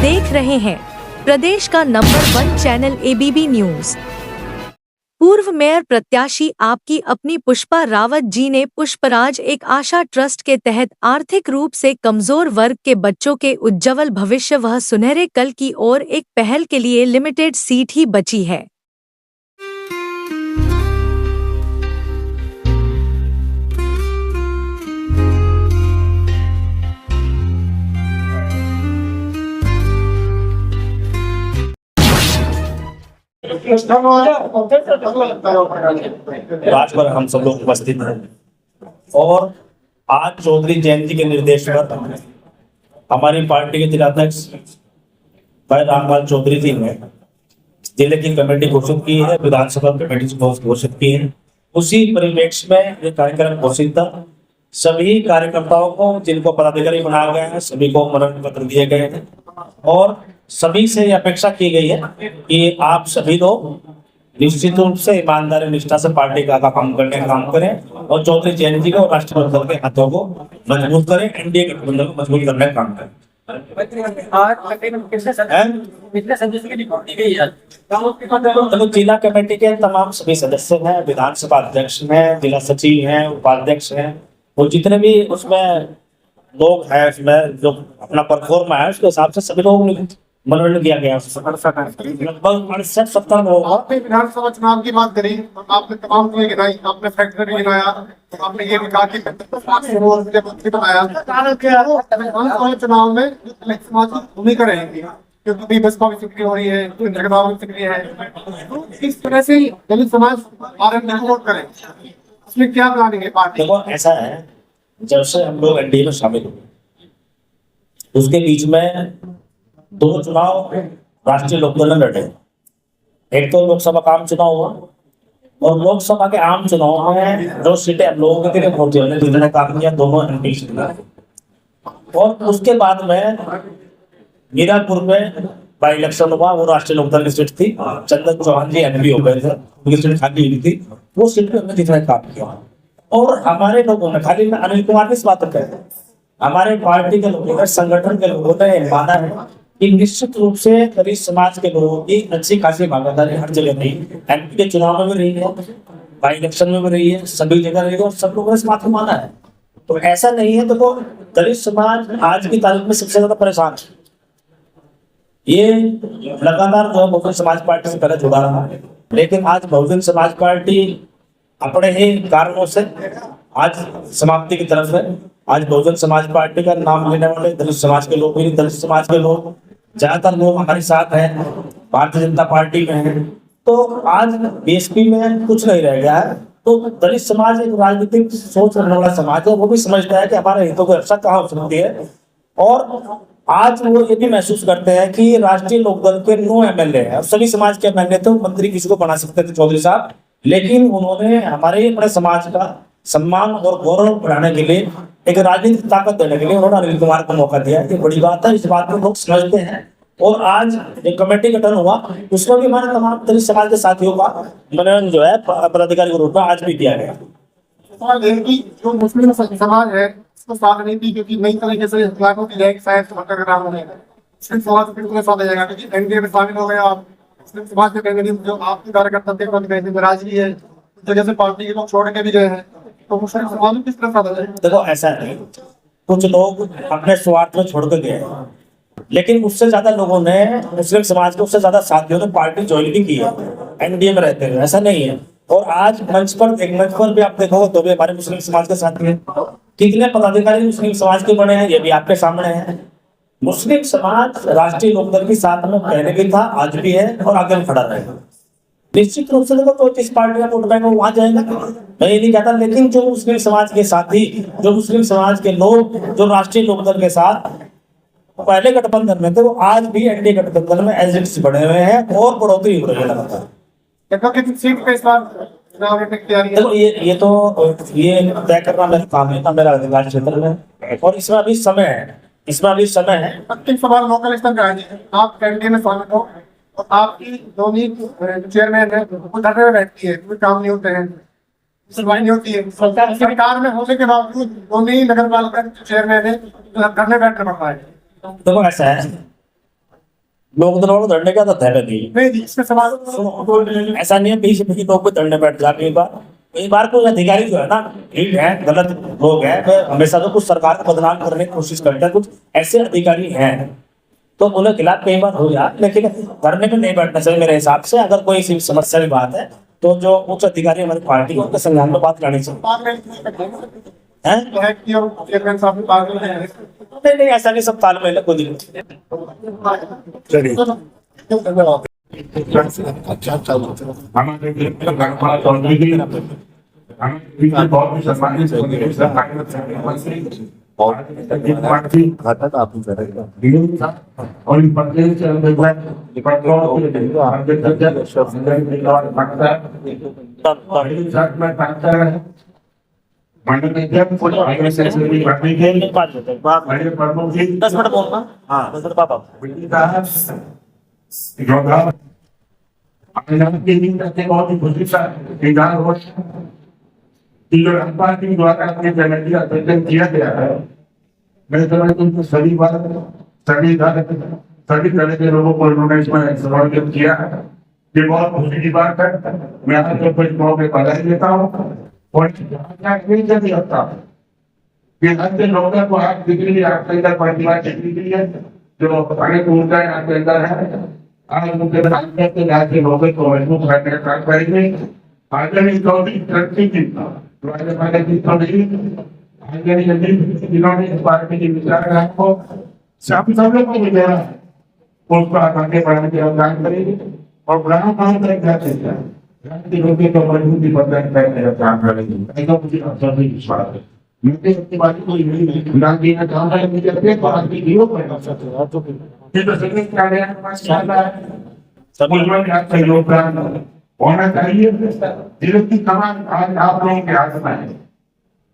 देख रहे हैं प्रदेश का नंबर 1 चैनल एबीपी न्यूज। पूर्व मेयर प्रत्याशी आपकी अपनी पुष्पा रावत जी ने पुष्पराज एक आशा ट्रस्ट के तहत आर्थिक रूप से कमजोर वर्ग के बच्चों के उज्ज्वल भविष्य व सुनहरे कल की ओर एक पहल के लिए लिमिटेड सीट ही बची है। राज पर हम सब लोग उपस्थित हैं और आज चौधरी जयंती के निर्देश पर हमारी पार्टी के जिलाध्यक्ष भाई रामपाल चौधरी जी ने जिले की कमेटी घोषित की है, विधानसभा कमेटी घोषित की है। उसी परिप्रेक्ष्य में ये कार्यक्रम घोषित था। सभी कार्यकर्ताओं को जिनको पदाधिकारी बनाया गया है सभी को मनोनयन पत्र दिए गए हैं और सभी से ये अपेक्षा की गई है कि आप सभी लोग निश्चित रूप से ईमानदारी निष्ठा से पार्टी का काम करने का काम करें और चौधरी जयंती को राष्ट्रीय दल के हाथों को मजबूत करें, एनडीए गठबंधन को मजबूत करने का काम करें। तो जिला कमेटी के तमाम सभी सदस्य हैं, विधानसभा अध्यक्ष हैं, जिला सचिव हैं, उपाध्यक्ष हैं और जितने भी उसमें लोग हैं उसमें जो अपना परफॉर्म है उसके हिसाब से सभी लोग मनोनयन दिया गया। लगभग 68-70 लोग। आपने विधानसभा चुनाव की बात करी, आपने तमाम चीजें गिनाई, आपने फैक्ट्री गिनाया, आपने ये भी कहा कि बनाया। विधानसभा चुनाव में समाज की भूमिका रहेगी क्योंकि बसपा भी सक्रिय हो रही है, जगदाव भी सक्रिय है। इस तरह से दलित समाज आरएनडी वोट करे, उसमें क्या बनाएंगे पार्टी? देखो ऐसा है, जब से हम लोग एनडीए में शामिल हुए उसके बीच में दो चुनाव राष्ट्रीय लोकदल ने लड़े। एक तो लोकसभा का आम चुनाव हुआ और लोकसभा के आम चुनाव में जो सीटें हम लोगों के लिए होती है जिन्होंने काम किया दोनों एमपी सीटें। और उसके बाद में मीरापुर में बाई इलेक्शन हुआ, वो राष्ट्रीय लोकदल की सीट थी। चंदन चौहान जी एमपी हो गए थे, उनकी सीट खाली हुई थी, वो सीट पे हमने जितना काम किया। और हमारे लोगों ने, खाली मैं अनिल कुमार की इस बात कर रहे हैं, हमारे पार्टी के लोगों ने, संगठन के लोगों ने माना है कि निश्चित रूप से दलित समाज के लोगों की अच्छी खासी भागीदारी हर जगह रही, एमपी के चुनाव में भी रही है, बाई इलेक्शन में भी रही है, सभी जगह रही है और सब लोगों ने इस बात को माना है। तो ऐसा नहीं है, देखो दलित समाज आज की तारीख में सबसे ज्यादा परेशान है। ये लगातार जो बहुजन समाज पार्टी से पहले जुड़ा रहा है, लेकिन आज बहुजन समाज पार्टी अपने ही कारणों से आज समाप्ति की तरफ है। आज बहुजन समाज पार्टी का नाम लेने वाले दलित समाज के लोग भी, दलित समाज के लोग ज्यादातर लोग हमारे साथ हैं, भारतीय जनता पार्टी में हैं। तो आज बीएसपी में कुछ नहीं रह गया है। तो दलित समाज एक राजनीतिक सोच रखने वाला समाज है, वो भी समझता है कि हमारे हितों की रक्षा कहाँ हो सकती है। और आज वो ये भी महसूस करते हैं कि राष्ट्रीय लोकदल के 9 एमएलए हैं, सभी समाज के एमएलए थे, मंत्री किसी को बना सकते थे चौधरी साहब, लेकिन उन्होंने हमारे अपने समाज का सम्मान और गौरव बढ़ाने के लिए, एक राजनीतिक ताकत देने के लिए उन्होंने अनिल कुमार को मौका दिया। ये बड़ी बात है, इस बात को लोग समझते हैं। और आज जो कमेटी गठन हुआ उसमें भी हमारे तमाम दलित समाज के साथियों का मनोनयन जो है पदाधिकारी के रूप में आज भी किया गया। जो मुस्लिम समाज है उसको साथ नहीं थी क्योंकि नई तरीके से लागू की जाएगी, शायद नाम होने मुस्लिम समाज बिल्कुल साथ जाएगा क्योंकि एनडीए में शामिल हो गए आप। मुस्लिम समाज के कहेंगे जो आपके कार्यकर्ता थे नाराजगी है, जगह से पार्टी के लोग छोड़ के भी गए हैं, तो मुस्लिम समाज किस तरह साथ जाएगा? देखो ऐसा है, कुछ लोग अपने स्वार्थ में छोड़ कर गए, लेकिन उससे ज्यादा लोगों ने, मुस्लिम समाज के उससे ज्यादा साथियों ने पार्टी ज्वाइन भी की है एनडीए में रहते हुए, ऐसा नहीं है। और आज मंच पर भी आप देखो तो भी हमारे मुस्लिम समाज के साथी हैं। कितने पदाधिकारी मुस्लिम समाज के बने हैं ये भी आपके सामने है। मुस्लिम समाज राष्ट्रीय लोकदल के साथ में पहले भी था, आज भी है और आगे भी खड़ा रहेगा। निश्चित रूप से देखो तो इस पार्टी का वोट बैंक वहां जाएगा, मैं ये नहीं कहता, लेकिन जो मुस्लिम समाज के साथी, जो मुस्लिम समाज के लोग जो राष्ट्रीय लोकदल के साथ पहले गठबंधन में थे, वो आज भी एनडीए गठबंधन में एजेंट्स बने हुए हैं और बढ़ोतरी हो रही है लगातार। देखो ये तय करना मेरा काम है ना, मेरा अधिकार क्षेत्र में, और इसमें अभी समय है। अंतिम सवाल लोकल स्तर का है, आप एनडीए में शामिल हो और आपकी दोनों चेयरमैन है वो धरने में बैठती है, कोई काम नहीं होते हैं, सुनवाई नहीं होती है। सरकार में होने के बावजूद दोनों ही नगर पालिका चेयरमैन है धरने बैठना पड़ता है। देखो ऐसा है, लोकतंत्र वालों धरने का तो धैर्य नहीं है। नहीं जी, इसमें सवाल ऐसा नहीं है बीच में लोग भी धरने बैठ जाते हैं। कई बार कोई अधिकारी जो है ना, ठीक है, गलत लोग हैं, वे हमेशा तो कुछ सरकार को बदनाम करने की कोशिश करते हैं, कुछ ऐसे अधिकारी हैं तो उनके खिलाफ कई बार हो जाए, लेकिन धरने में नहीं बैठना चाहिए मेरे हिसाब से। अगर कोई ऐसी समस्या की बात है तो जो उच्च अधिकारी हमारी पार्टी के उनके संज्ञान में बात करनी चाहिए। हैं? है कि और चेयरमैन साहब भी पागल हैं। नहीं नहीं, ऐसा नहीं, सब तालमेल है, कोई दिक्कत नहीं। अच्छा चलो हमारे गणपा चौधरी जी हमें बहुत ही सम्मानित और पार्टी घटक आप ही करेगा और इन पत्रिका से हम प्रमुख जी 10 मिनट बोलना। हाँ 10 मिनट पापा। बहुत ही खुशी का इंतजार हो जो रंगपाल सिंह द्वारा अपने जनगणना का सृजन किया गया है। मैं समझता हूँ सभी बार सभी तरह के लोगों को इन्होंने इसमें समर्पित किया है। ये बहुत खुशी की बात है। मैं आपको कुछ मौके बधाई देता हूँ और नहीं होता ये अन्य लोगों को आप डिग्री आपके अंदर प्रतिभा डिग्री है जो अनेक ऊर्जा आपके अंदर है। आज मुझे राज्य के राज्य लोगों को मजबूत करने का काम करेंगे। आगे चौधरी तरक्की की जिन्होंने इस पार्टी की विचारधारा को सब लोगों को मिलेगा उसको आगे बढ़ाने के काम करेंगे और ग्राम काम करेंगे को मजबूती प्रदान करने का काम करेंगे। ऐसा मुझे अवसर भी विश्वास है। मुझे अपनी बात को ध्यान देना चाहता है। मुझे अपने पार्टी की ये तो सभी का योगदान होना चाहिए। जिसकी कमान आज आप लोगों के हाथ में है।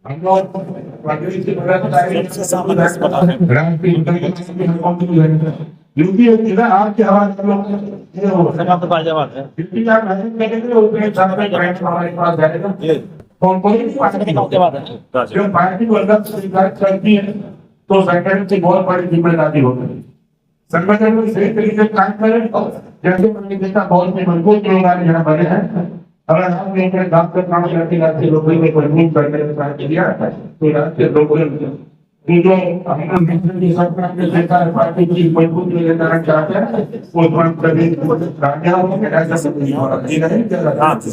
हम लोग आपकी आवाज जो पार्टी को अलग स्वीकार करती है तो संगठन की बहुत बड़ी जिम्मेदारी होती है। संगठन में सही तरीके से काम करें जैसे मैंने देखा बहुत ही मजबूत लोग यहाँ बने हैं। अगर हम एक काम कर काम करते राज्य लोगों में मजबूत करने का काम किया तो राज्य लोगों जो पार्टी की मजबूत करना चाहते हैं वो प्रदेश राज्य